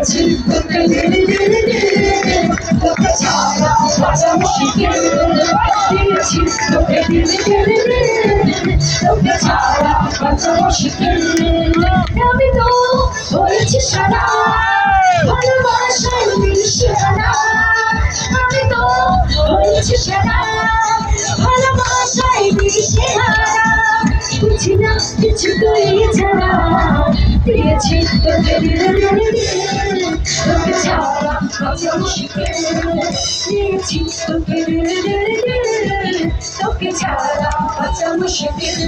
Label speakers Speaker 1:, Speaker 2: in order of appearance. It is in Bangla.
Speaker 1: দিয়েছি তোকে দিল দিল দিল তোকে ছাড়া বাঁচা মুশকিল দিয়েছি তোকে দিল দিল দিল তোকে ছাড়া বাঁচা মুশকিল আমি তো হয়েছি সারা ভালোবাসায় দিশেহারা আমি তো হয়েছি সারা ভালোবাসায় দিশেহারা বুঝি না কিছু তুই ছাড়া দিয়েছি তোকে দিল দিল দিল তোকে ছাড়া বাঁচা মুশকিল দিয়েছি তোকে দিল দিল দিল তোকে ছাড়া বাঁচা মুশকিল